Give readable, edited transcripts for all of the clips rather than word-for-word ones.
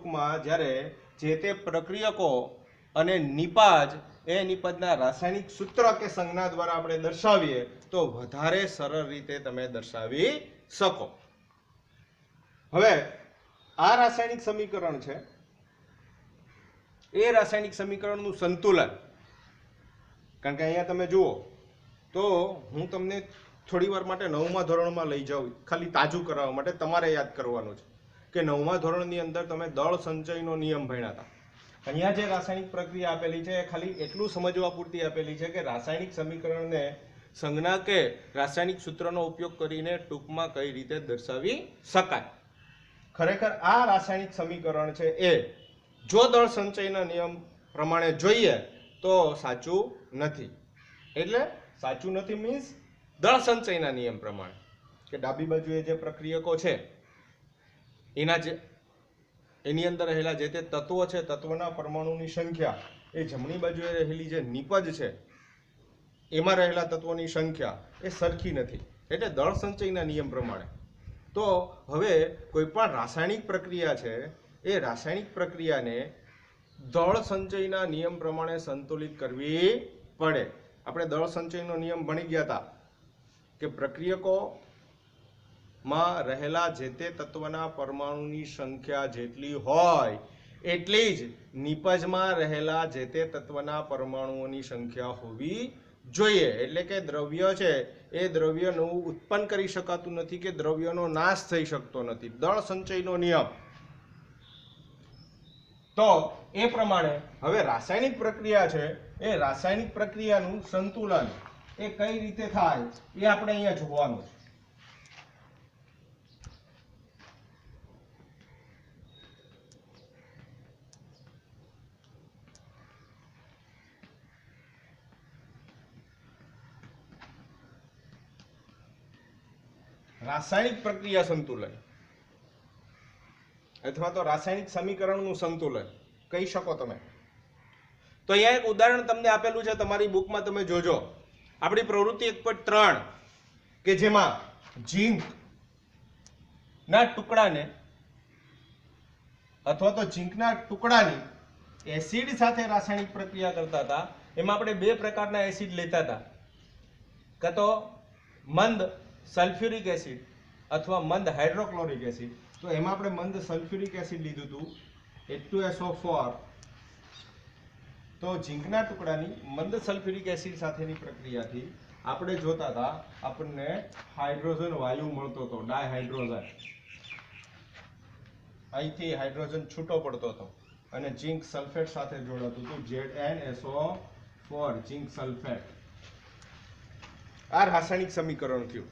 ટૂંકમાં જ્યારે જે તે પ્રક્રિયકો અને નિપાજ એ નિપજના રાસાયણિક સૂત્ર કે સંજ્ઞા દ્વારા આપણે દર્શાવીએ તો વધારે સરળ રીતે તમે દર્શાવી શકો. હવે આ રાસાયણિક સમીકરણ છે એ રાસાયણિક સમીકરણનું સંતુલન, કારણ કે અહીંયા તમે જુઓ તો હું તમને થોડી વાર માટે 9મા ધોરણમાં લઈ જાઉં, ખાલી તાજું કરાવવા માટે તમારે યાદ કરવાનું છે કે 9મા ધોરણની અંદર તમે દળ સંચયનો નિયમ ભણ્યા હતા. અહીંયા જે રાસાયણિક પ્રક્રિયા આપેલી છે એ ખાલી એટલું સમજવા પૂરતી આપેલી છે કે રાસાયણિક સમીકરણને સંજ્ઞા કે રાસાયણિક સૂત્રનો ઉપયોગ કરીને ટૂંકમાં કઈ રીતે દર્શાવી શકાય. ખરેખર આ રાસાયણિક સમીકરણ છે એ જો દળ સંચયના નિયમ પ્રમાણે જોઈએ તો સાચું નથી. એટલે સાચું નથી મીન્સ દળ સંચયના નિયમ પ્રમાણે કે ડાબી બાજુએ જે પ્રક્રિયકો છે એની અંદર રહેલા જે તે તત્વો છે, તત્વના પરમાણુની સંખ્યા એ જમણી બાજુએ રહેલી જે નિપજ છે એમાં રહેલા તત્વોની સંખ્યા એ સરખી નથી. એટલે દળ સંચયના નિયમ પ્રમાણે તો હવે કોઈ પણ રાસાયણિક પ્રક્રિયા છે એ રાસાયણિક પ્રક્રિયાને દળ સંચયના નિયમ પ્રમાણે સંતુલિત કરવી પડે. આપણે દળ સંચયનો નિયમ ભણી ગયા હતા કે પ્રક્રિયકોમાં રહેલા જે તે તત્વના પરમાણુની સંખ્યા જેટલી હોય એટલી જ નિપજમાં રહેલા જે તે તત્વના પરમાણુઓની સંખ્યા હોવી જોઈએ. એટલે કે દ્રવ્ય છે એ દ્રવ્ય નવું ઉત્પન્ન કરી શકાતું નથી કે દ્રવ્યનો નાશ થઈ શકતો નથી. દળ સંચયનો નિયમ. તો એ પ્રમાણે હવે રાસાયણિક પ્રક્રિયા છે એ રાસાયણિક પ્રક્રિયાનું સંતુલન એ કઈ રીતે થાય એ આપણે અહીંયા જોવાનું છે. રાસાયણિક પ્રક્રિયા સંતુલન અથવા તો રાસાયણિક સમીકરણનું સંતુલન કહી શકો તમે. તો અહીંયા એક ઉદાહરણ તમને આપેલું છે તમારી બુકમાં, તમે જોજો. આપણી પ્રવૃત્તિ 1.3 કે જેમાં ઝીંક ના ટુકડાને અથવા તો ઝીંકના ટુકડાની એસિડ સાથે રાસાયણિક પ્રક્રિયા કરતા હતા. એમાં આપણે બે પ્રકારના એસિડ લેતા હતા, કાં તો મંદ સલ્ફ્યુરિક એસિડ અથવા મંદ હાઇડ્રોક્લોરિક એસિડ. તો એમાં આપણે મંદ સલ્ફ્યુરિક એસિડ લીધું હતું H2SO4. તો ઝીંકના ટુકડાની મંદ સલ્ફ્યુરિક એસિડ સાથેની પ્રક્રિયાથી આપણે જોતા હતા આપણને હાઇડ્રોજન વાયુ મળતો હતો, ડાયહાઇડ્રોજન. અહીંથી હાઇડ્રોજન છૂટો પડતો હતો અને ઝીંક સલ્ફેટ સાથે જોડાતું હતું, ZnSO4 ઝીંક સલ્ફેટ. આ રાસાયણિક સમીકરણ થયું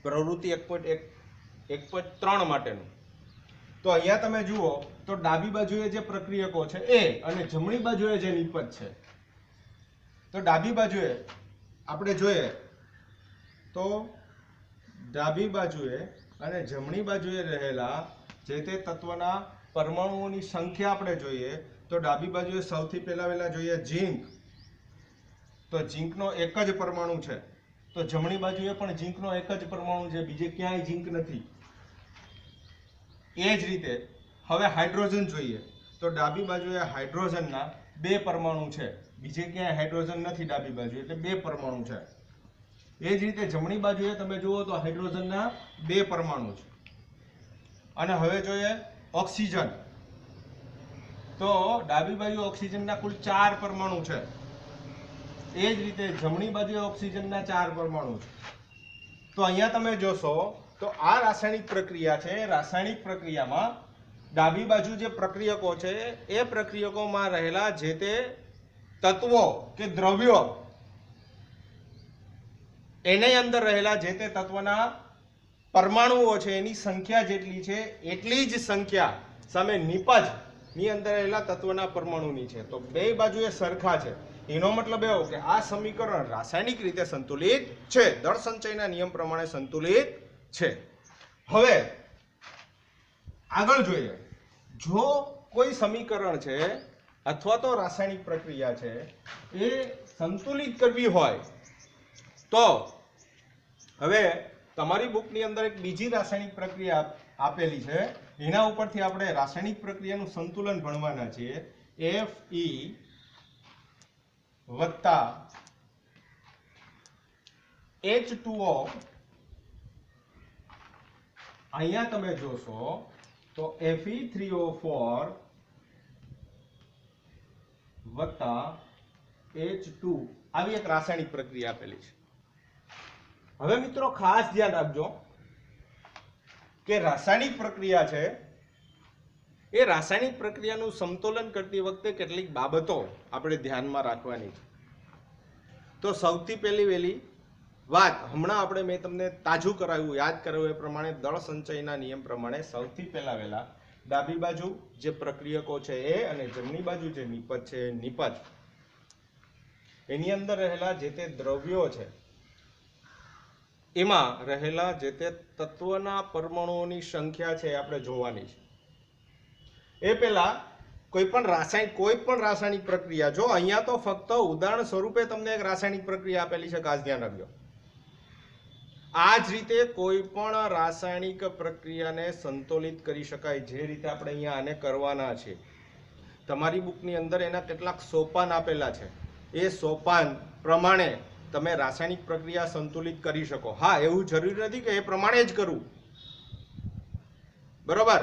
પ્રવૃત્તિ 1.3 માટેનું. તો અહીંયા તમે જુઓ તો ડાબી બાજુએ જે પ્રક્રિયકો છે એ અને જમણી બાજુએ જે નિપજ છે, તો ડાબી બાજુએ આપણે જોઈએ તો ડાબી બાજુએ અને જમણી બાજુએ રહેલા જે તે તત્વના પરમાણુઓની સંખ્યા આપણે જોઈએ તો ડાબી બાજુએ સૌથી પહેલા જોઈએ ઝીંક. તો ઝીંકનો એક જ પરમાણુ છે. તો જમણી બાજુએ પણ ઝીંકનો એક જ પરમાણુ છે, બીજે ક્યાંય ઝીંક નથી. એ જ રીતે હવે હાઇડ્રોજન જોઈએ તો ડાબી બાજુએ હાઇડ્રોજનના બે પરમાણુ છે, બીજે ક્યાંય હાઇડ્રોજન નથી ડાબી બાજુ, એટલે બે પરમાણુ છે. એ જ રીતે જમણી બાજુએ તમે જુઓ તો હાઇડ્રોજનના બે પરમાણુ છે. અને હવે જોઈએ ઓક્સિજન. તો ડાબી બાજુ ઓક્સિજનના કુલ 4 પરમાણુ છે. એ જ રીતે જમણી બાજુએ ઓક્સિજનના 4 પરમાણુ છે. તો અહીંયા તમે જોશો તો આ રાસાયણિક પ્રક્રિયા છે. રાસાયણિક પ્રક્રિયામાં ડાબી બાજુ જે પ્રક્રિયકો છે એ પ્રક્રિયકોમાં રહેલા જે તે તત્વો કે દ્રવ્યો એની અંદર રહેલા જે તે તત્વના પરમાણુઓ છે એની સંખ્યા જેટલી છે એટલી જ સંખ્યા સામે નિપજ ની અંદર રહેલા તત્વના પરમાણુની છે. તો બે બાજુએ સરખા છે. એનો મતલબ એવો કે આ સમીકરણ રાસાયણિક રીતે સંતુલિત છે, દળ સંચયના નિયમ પ્રમાણે સંતુલિત છે. હવે આગળ જોઈએ, જો કોઈ સમીકરણ છે અથવા તો રાસાયણિક પ્રક્રિયા છે એ સંતુલિત કરવી હોય તો હવે તમારી બુકની અંદર એક બીજી રાસાયણિક પ્રક્રિયા આપેલી છે એના ઉપરથી આપણે રાસાયણિક પ્રક્રિયાનું સંતુલન ભણવાના છીએ. Fe વત્તા H2O, અહીંયા તમે જોશો તો Fe3O4 વત્તા H2 આવી એક રાસાયણિક પ્રક્રિયા આપેલી છે. હવે મિત્રો ખાસ ધ્યાન રાખજો કે રાસાયણિક પ્રક્રિયા છે એ રાસાયણિક પ્રક્રિયાનું સમતોલન કરતી વખતે કેટલીક બાબતો આપણે ધ્યાનમાં રાખવાની છે. તો સૌથી પહેલી વાત હમણાં આપણે મેં તમને તાજું કરાવ્યું, યાદ કરાવ્યું એ પ્રમાણે દળ સંચયના નિયમ પ્રમાણે સૌથી પહેલા ડાબી બાજુ જે પ્રક્રિયકો છે એ અને જમણી બાજુ જે નિપજ છે નિપજ, એની અંદર રહેલા જે તે દ્રવ્યો છે એમાં રહેલા જે તે તત્વના પરમાણુઓની સંખ્યા છે આપણે જોવાની છે. એ પહેલા કોઈ પણ રાસાયણિક પ્રક્રિયા, જો અહીંયા તો ફક્ત ઉદાહરણ સ્વરૂપે તમને એક રાસાયણિક પ્રક્રિયા આપેલી છે, ખાસ ધ્યાન રાખજો. આ જ રીતે કોઈ પણ રાસાયણિક પ્રક્રિયાને સંતુલિત કરી શકાય જે રીતે આપણે અહીંયા આને કરવાના છે. તમારી બુકની અંદર એના કેટલાક સોપાન આપેલા છે, એ સોપાન પ્રમાણે તમે રાસાયણિક પ્રક્રિયા સંતુલિત કરી શકો. હા, એવું જરૂરી નથી કે એ પ્રમાણે જ કરવું, બરોબર,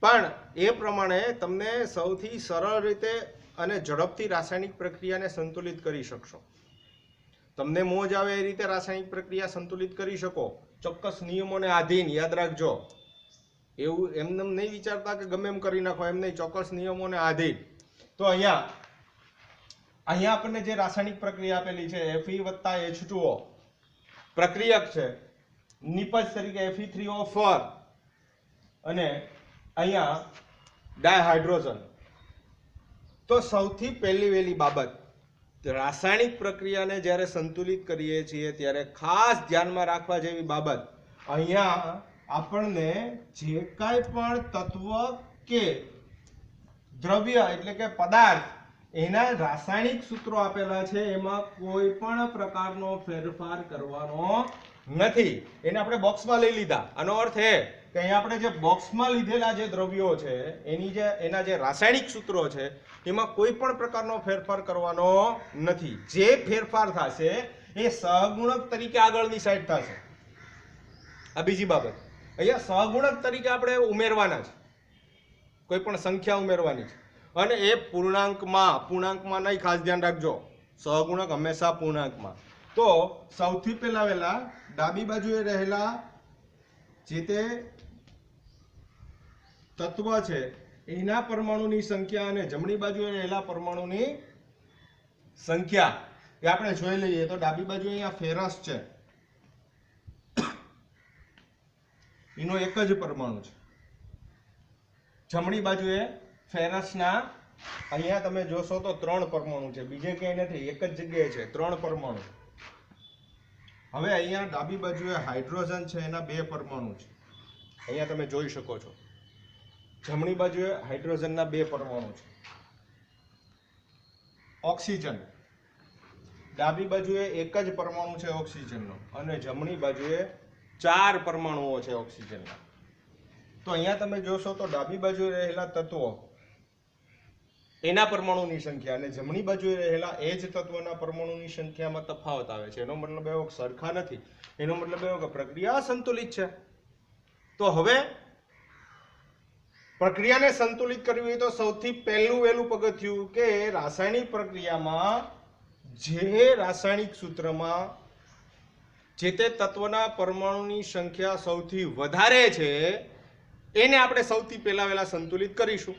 પણ એ પ્રમાણે તમને સૌથી સરળ રીતે અને ઝડપથી રાસાયણિક પ્રક્રિયાને સંતુલિત કરી શકશો. તમને મોજ આવે એ રીતે રાસાયણિક પ્રક્રિયા સંતુલિત કરી શકો, ચોક્કસ નિયમોને આધીન. યાદ રાખજો, એવું એમને નહીં વિચારતા કે ગમે એમ કરી નાખો, એમ નહીં, ચોક્કસ નિયમોને આધીન. તો અહીંયા આપણને જે રાસાયણિક પ્રક્રિયા આપેલી છે Fe વત્તા H2O, પ્રક્રિયક છે નિપજ તરીકે Fe3O4 અને અહીંયા ડાયહાઇડ્રોજન. તો સૌથી પહેલી બાબત, રાસાયણિક પ્રક્રિયાને જ્યારે સંતુલિત કરીએ છીએ ત્યારે ખાસ ધ્યાનમાં રાખવા જેવી બાબત, અહીંયા આપણને જે કાંઈ પણ તત્વ કે દ્રવ્ય એટલે કે પદાર્થ એના રાસાયણિક સૂત્રો આપેલા છે એમાં કોઈ પણ પ્રકારનો ફેરફાર કરવાનો નથી. એને આપણે બોક્સમાં લઈ લીધા. આનો અર્થ એ કે અહીંયા આપણે જે બોક્સમાં લીધેલા જે દ્રવ્યો છે એના જે રાસાયણિક સૂત્રો છે એમાં કોઈ પણ પ્રકારનો ફેરફાર કરવાનો નથી. જે ફેરફાર થશે એ સહગુણક તરીકે આગળની સાઈડ થશે. આ બીજી બાબત, અહીંયા સહગુણક તરીકે આપણે ઉમેરવાના છે, કોઈ પણ સંખ્યા ઉમેરવાની છે, અને એ પૂર્ણાંકમાં નહીં, ખાસ ધ્યાન રાખજો, સહગુણક હંમેશા પૂર્ણાંકમાં. તો સૌથી પહેલા ડાબી બાજુએ રહેલા જે તે તત્વ છે એના પરમાણુની સંખ્યા અને જમણી બાજુએ રહેલા પરમાણુની સંખ્યા એ આપણે જોઈ લઈએ. તો ડાબી બાજુ અહીંયા ફેરસ છે, એનો એક જ પરમાણુ છે. જમણી બાજુએ ફેરસના અહીંયા તમે જોશો તો 3 પરમાણુ છે, બીજે ક્યાંય નથી, એક જ જગ્યાએ છે 3 પરમાણુ. હવે અહીંયા ડાબી બાજુએ હાઇડ્રોજન છે, એના 2 પરમાણુ છે, અહીંયા તમે જોઈ શકો છો. જમણી બાજુએ હાઇડ્રોજનના 2 પરમાણુ છે. ઓક્સિજન, ડાબી બાજુએ એક જ પરમાણુ છે ઓક્સિજનનો, અને જમણી બાજુએ 4 પરમાણુઓ છે ઓક્સિજનના. તો અહીંયા તમે જોશો તો ડાબી બાજુએ રહેલા તત્વો એના પરમાણુની સંખ્યા અને જમણી બાજુએ રહેલા એ જ તત્વના પરમાણુની સંખ્યામાં તફાવત આવે છે. એનો મતલબ એવો કે સરખા નથી, એનો મતલબ એવો કે પ્રક્રિયા સંતુલિત છે. તો હવે પ્રક્રિયાને સંતુલિત કરવી હોય તો સૌથી પહેલું પગથિયું કે રાસાયણિક પ્રક્રિયામાં જે રાસાયણિક સૂત્રમાં જે તે તત્વના પરમાણુની સંખ્યા સૌથી વધારે છે એને આપણે સૌથી પહેલા સંતુલિત કરીશું.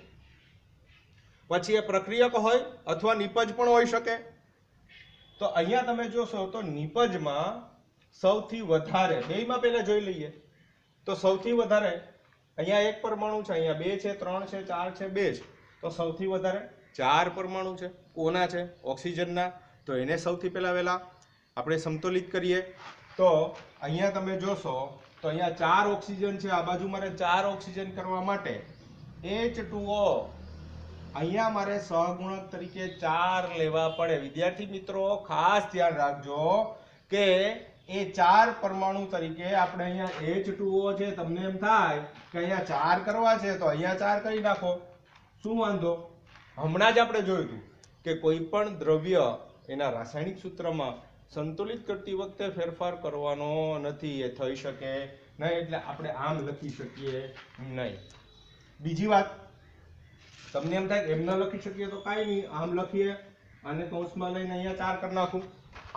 પછી એ પ્રક્રિયક હોય અથવા નિપજ પણ હોઈ શકે. તો અહીંયા તમે જોશો તો નિપજમાં સૌથી વધારે, બેયમાં પહેલા જોઈ લઈએ તો સૌથી વધારે અહીંયા 1 પરમાણુ છે, અહીંયા 2 છે, 3 છે, 4 છે, 2 છે. તો સૌથી વધારે 4 પરમાણુ છે. કોના છે? ઓક્સિજનના. તો એને સૌથી પહેલા આપણે સંતુલિત કરીએ. તો અહીંયા તમે જોશો તો અહીંયા 4 ઓક્સિજન છે, આ બાજુ મારે 4 ઓક્સિજન કરવા માટે H2O અહીંયા મારે સહગુણક તરીકે 4 લેવા પડે. વિદ્યાર્થી મિત્રો ખાસ ધ્યાન રાખજો કે એ 4 પરમાણુ તરીકે આપણે અહીંયા H2O છે, તમને એમ થાય કે અહીંયા 4 કરવા છે તો અહીંયા 4 કરી નાખો, શું વાંધો? હમણાં જ આપણે જોયું હતું કે કોઈ પણ દ્રવ્ય એના રાસાયણિક સૂત્રમાં સંતુલિત કરતી વખતે ફેરફાર કરવાનો નથી, એ થઈ શકે નહીં, એટલે આપણે આમ લખી શકીએ નહીં. બીજી વાત, તમને એમ થાય એમ ન લખી શકીએ તો કાંઈ નહીં, આમ લખીએ અને કૌંસમાં લઈને અહીંયા 4 કરી નાખું,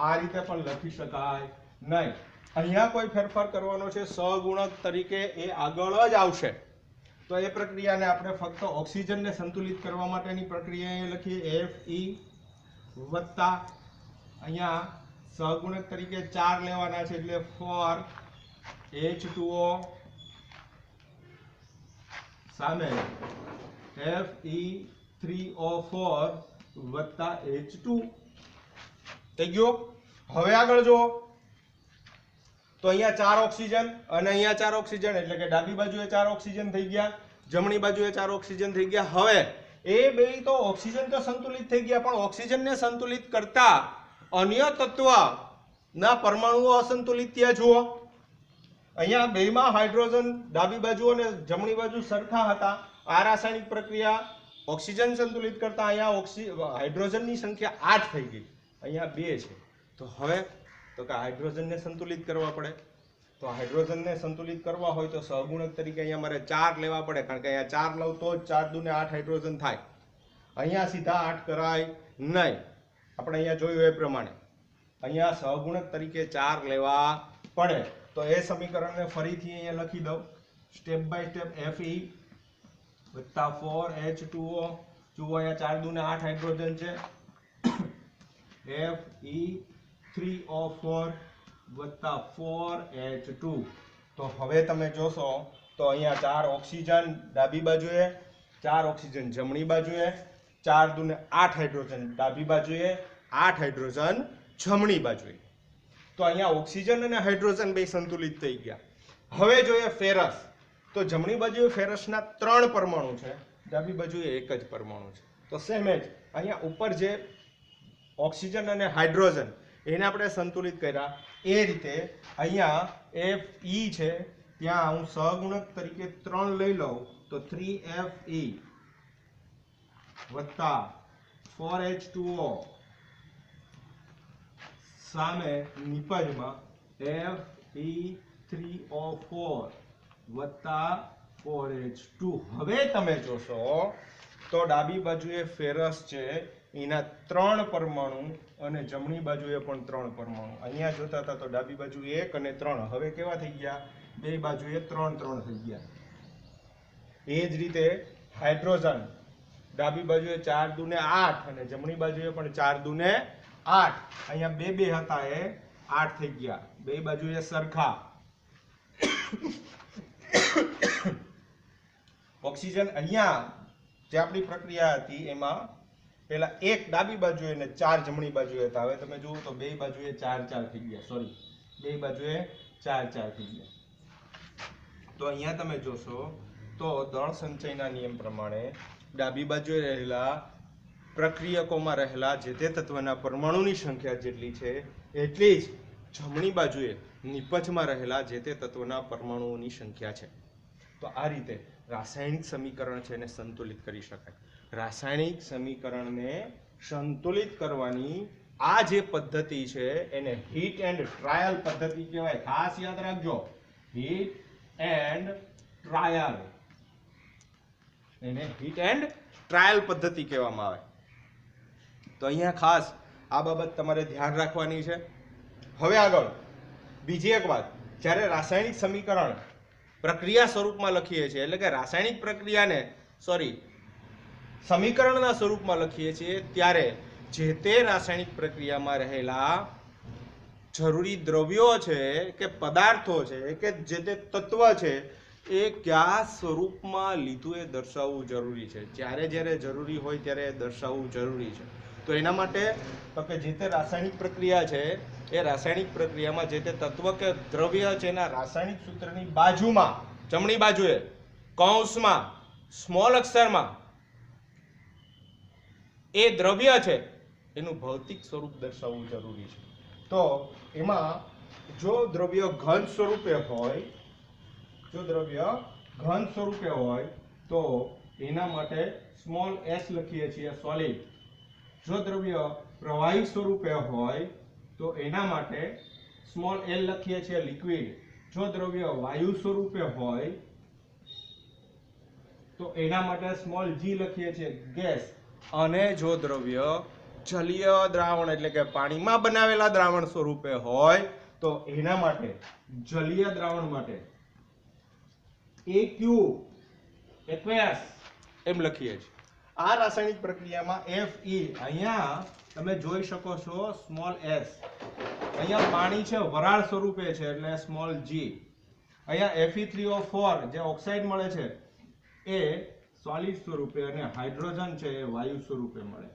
આ રીતે પણ લખી શકાય નહીં. અહીંયા કોઈ ફેરફાર કરવાનો છે સહગુણક તરીકે, એ આગળ જ આવશે. તો એ પ્રક્રિયાને આપણે ફક્ત ઓક્સિજનને સંતુલિત કરવા માટેની પ્રક્રિયા એ લખીએ Fe વત્તા અહીંયા સહગુણક તરીકે 4 લેવાના છે, એટલે 4H2O સામે Fe3O4 વત્તા H2 થઈ ગયો. હવે આગળ જુઓ તો અહીંયા 4 ઓક્સિજન અને અહીંયા 4 ઓક્સિજન, એટલે કે ડાબી બાજુએ 4 ઓક્સિજન થઈ ગયા, જમણી બાજુએ 4 ઓક્સિજન થઈ ગયા. હવે એ બે તો ઓક્સિજન તો સંતુલિત થઈ ગયા, પણ ઓક્સિજનને સંતુલિત કરતા અન્ય તત્વના પરમાણુઓ અસંતુલિત થયા. જુઓ અહીંયા બેમાં હાઇડ્રોજન ડાબી બાજુ અને જમણી બાજુ સરખા હતા. આ રાસાયણિક પ્રક્રિયા ઓક્સિજન સંતુલિત કરતા અહીંયા હાઇડ્રોજનની સંખ્યા 8 થઈ ગઈ, અહીંયા 2 છે. તો હવે તો કે હાઇડ્રોજનને સંતુલિત કરવા પડે, તો હાઇડ્રોજનને સંતુલિત કરવા હોય તો સહગુણક તરીકે અહીંયા મારે 4 લેવા પડે, કારણ કે અહીંયા 4 લઉં તો જ 4 દુને 8 હાઇડ્રોજન થાય. અહીંયા સીધા 8 કરાય નહીં, આપણે અહીંયા જોયું એ પ્રમાણે અહીંયા સહગુણક તરીકે 4 લેવા પડે. તો એ સમીકરણને ફરીથી અહીંયા લખી દઉં, સ્ટેપ બાય સ્ટેપ. Fe વત્તા 4H2O, જુઓ અહીંયા 4 દુને 8 હાઇડ્રોજન છે, Fe3O4 વત્તા 4H2. તો હવે તમે જોશો તો અહીંયા 4 ઓક્સિજન ડાબી બાજુએ, 4 ઓક્સિજન જમણી બાજુએ, 4 દુને 8 હાઇડ્રોજન ડાબી બાજુએ, 8 હાઇડ્રોજન જમણી બાજુએ. તો અહીંયા ઓક્સિજન અને હાઇડ્રોજન બે સંતુલિત થઈ ગયા. હવે જોઈએ ફેરસ, તો જમણી બાજુએ ફેરસના 3 પરમાણુ છે, ડાબી બાજુએ 1 જ પરમાણુ છે. તો સેમ જ અહીંયા ઉપર જે ઓક્સિજન અને હાઇડ્રોજન એને આપણે સંતુલિત કર્યા, એ રીતે અહીંયા Fe છે ત્યાં હું સહગુણક તરીકે 3 લઈ લઉં તો 3Fe વત્તા 4H2O સામે નિપજમાં Fe3O4 વત્તા 4H2. હવે તમે જોશો તો ડાબી બાજુએ ફેરસ છે એના 3 પરમાણુ અને જમણી બાજુએ પણ 3 પરમાણુ. અહીંયા જોતા હતા તો ડાબી બાજુ 1 અને 3, હવે કેવા થઈ ગયા? બે બાજુએ 3 થઈ ગયા. એ જ રીતે હાઇડ્રોજન ડાબી બાજુએ 4 દુને 8 અને જમણી બાજુએ પણ 4 દુને 8, અહીંયા 2 હતા એ 8 થઈ ગયા, બે બાજુએ સરખા. ઓક્સિજન અહીંયા જે આપણી પ્રક્રિયા હતી એમાં પેલા 1 ડાબી બાજુએ અને 4 જમણી બાજુએ હતા. હવે તમે જુઓ તો બે બાજુએ 4 થઈ ગયા, સોરી બે બાજુએ 4 થઈ ગયા. તો અહીંયા તમે જોશો તો દળ સંચયના નિયમ પ્રમાણે ડાબી બાજુએ રહેલા પ્રક્રિયકોમાં રહેલા જે તે તત્વના પરમાણુની સંખ્યા જેટલી છે એટલી જ જમણી બાજુએ નિપજમાં રહેલા જે તે તત્વના પરમાણુઓની સંખ્યા છે. તો આ રીતે રાસાયણિક સમીકરણ છે એને સંતુલિત કરી શકાય. રાસાયણિક સમીકરણને સંતુલિત કરવાની આ જે પદ્ધતિ છે એને હીટ એન્ડ ટ્રાયલ પદ્ધતિ કહેવાય. ખાસ યાદ રાખજો, હીટ એન્ડ ટ્રાયલ, એને હીટ એન્ડ ટ્રાયલ પદ્ધતિ કહેવામાં આવે. તો અહીંયા ખાસ આ બાબત તમારે ધ્યાન રાખવાની છે. હવે આગળ બીજી એક વાત, જ્યારે રાસાયણિક સમીકરણ પ્રક્રિયા સ્વરૂપમાં લખીએ છીએ, એટલે કે રાસાયણિક પ્રક્રિયાને સમીકરણના સ્વરૂપમાં લખીએ છીએ, ત્યારે જે તે રાસાયણિક પ્રક્રિયામાં રહેલા જરૂરી દ્રવ્યો છે કે પદાર્થો છે કે જે તે તત્વ છે એ કયા સ્વરૂપમાં લીધું એ દર્શાવવું જરૂરી છે. જ્યારે જરૂરી હોય ત્યારે દર્શાવવું જરૂરી છે. તો એના માટે તો કે જે તે રાસાયણિક પ્રક્રિયા છે એ રાસાયણિક પ્રક્રિયામાં જે તે તત્વ કે દ્રવ્ય છે એના રાસાયણિક સૂત્રની બાજુમાં જમણી બાજુએ કૌંસમાં સ્મોલ અક્ષરમાં એ દ્રવ્ય છે એનું ભૌતિક સ્વરૂપ દર્શાવવું જરૂરી છે. તો એમાં જો દ્રવ્ય ઘન સ્વરૂપે હોય, જો દ્રવ્ય ઘન સ્વરૂપે હોય તો એના માટે સ્મોલ s લખીએ છીએ સોલિડ. જો દ્રવ્ય પ્રવાહી સ્વરૂપે હોય તો એના માટે સ્મોલ l લખીએ છીએ લિક્વિડ. જો દ્રવ્ય વાયુ સ્વરૂપે હોય તો એના માટે સ્મોલ g લખીએ છીએ ગેસ. અને જો દ્રવ્ય જલીય દ્રાવણ એટલે કે પાણીમાં બનાવેલા દ્રાવણ સ્વરૂપે હોય તો એના માટે જલીય દ્રાવણ માટે AQ aqueous એમ લખીએ છીએ. આ રાસાયણિક પ્રક્રિયામાં Fe અહીંયા તમે જોઈ શકો છો સ્મોલ s. અહીંયા પાણી છે વરાળ સ્વરૂપે છે એટલે સ્મોલ g. અહીંયા Fe3O4 જે ઓક્સાઇડ મળે છે એ સોલિડ સ્વરૂપે અને હાઇડ્રોજન છે એ વાયુ સ્વરૂપે મળે.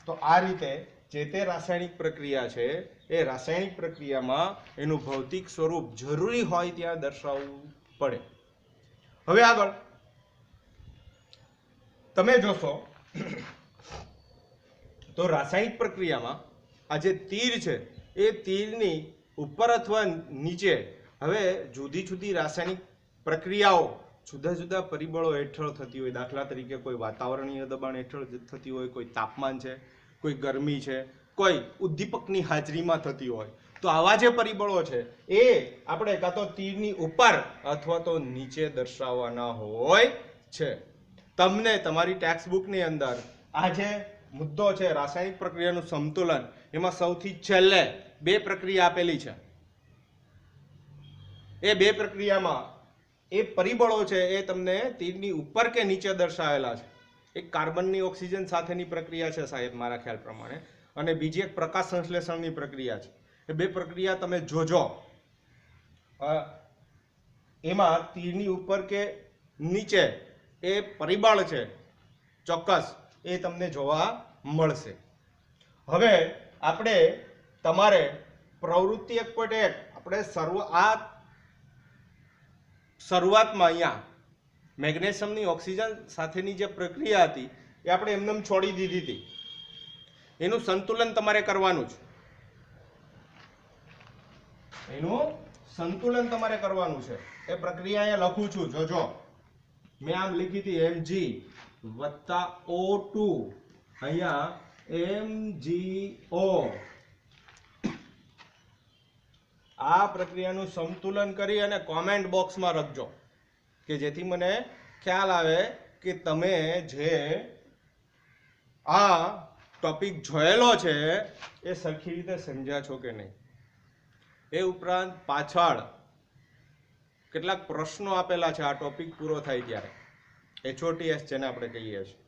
તો આ રીતે જે તે રાસાયણિક પ્રક્રિયા છે એ રાસાયણિક પ્રક્રિયામાં એનું ભૌતિક સ્વરૂપ જરૂરી હોય ત્યાં દર્શાવવું પડે. હવે આગળ તમે જોશો તો રાસાયણિક પ્રક્રિયામાં આ જે તીર છે એ તીરની ઉપર અથવા નીચે હવે જુદી જુદી રાસાયણિક પ્રક્રિયાઓ જુદા જુદા પરિબળો હેઠળ થતી હોય. દાખલા તરીકે કોઈ વાતાવરણીય દબાણ હેઠળ થતી હોય, કોઈ તાપમાન છે, કોઈ ગરમી છે, કોઈ ઉદ્દીપકની હાજરીમાં થતી હોય. તો આવા જે પરિબળો છે એ આપણે કાં તો તીરની ઉપર અથવા તો નીચે દર્શાવવાના હોય છે. તમને તમારી ટેક્સ્ટ બુકની અંદર આ જે મુદ્દો છે રાસાયણિક પ્રક્રિયાનું સમતુલન એમાં સૌથી છેલ્લે બે પ્રક્રિયા આપેલી છે. એ બે પ્રક્રિયામાં એ પરિબળો છે એ તમને તીરની ઉપર કે નીચે દર્શાવેલા છે. એક કાર્બનની ઓક્સિજન સાથેની પ્રક્રિયા છે સાહેબ મારા ખ્યાલ પ્રમાણે, અને બીજી એક પ્રકાશ સંશ્લેષણની પ્રક્રિયા છે. એ બે પ્રક્રિયા તમે જોજો, એમાં તીરની ઉપર કે નીચે એ પરિબળ છે ચોક્કસ એ તમને જોવા મળશે. હવે આપણે તમારે પ્રવૃત્તિ 1.1 આપણે શરૂઆતમાં અહીંયા મેગ્નેશિયમની ઓક્સિજન સાથેની જે પ્રક્રિયા હતી એ આપણે એમને છોડી દીધી હતી. એનું સંતુલન તમારે કરવાનું છે. એનું સંતુલન તમારે કરવાનું છે. એ પ્રક્રિયા અહીંયા લખું છું, જોજો. મેં આમ લીધી હતી Mg વત્તા O2, અહીંયા MgO. આ પ્રક્રિયાનું સંતુલન કરી અને કોમેન્ટ બોક્સમાં લખજો કે જેથી મને ખ્યાલ આવે કે તમે જે આ ટોપિક જોયેલો છે એ સરખી રીતે સમજ્યા છો કે નહીં. એ ઉપરાંત પાછળ કેટલાક પ્રશ્નો આપેલા છે આ ટોપિક પૂરો થાય ત્યારે, HOTS જેને આપણે કહીએ છીએ,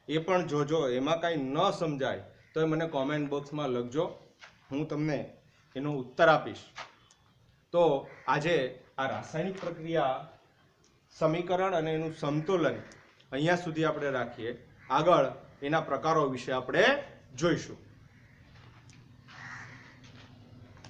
એ પણ જોજો. એમાં કાંઈ ન સમજાય તો મને કોમેન્ટ બોક્સમાં લખજો, હું તમને એનો ઉત્તર આપીશ. તો આજે આ રાસાયણિક પ્રક્રિયા સમીકરણ અને એનું સંતુલન અહીંયા સુધી આપણે રાખીએ. આગળ એના પ્રકારો વિશે આપણે જોઈશું.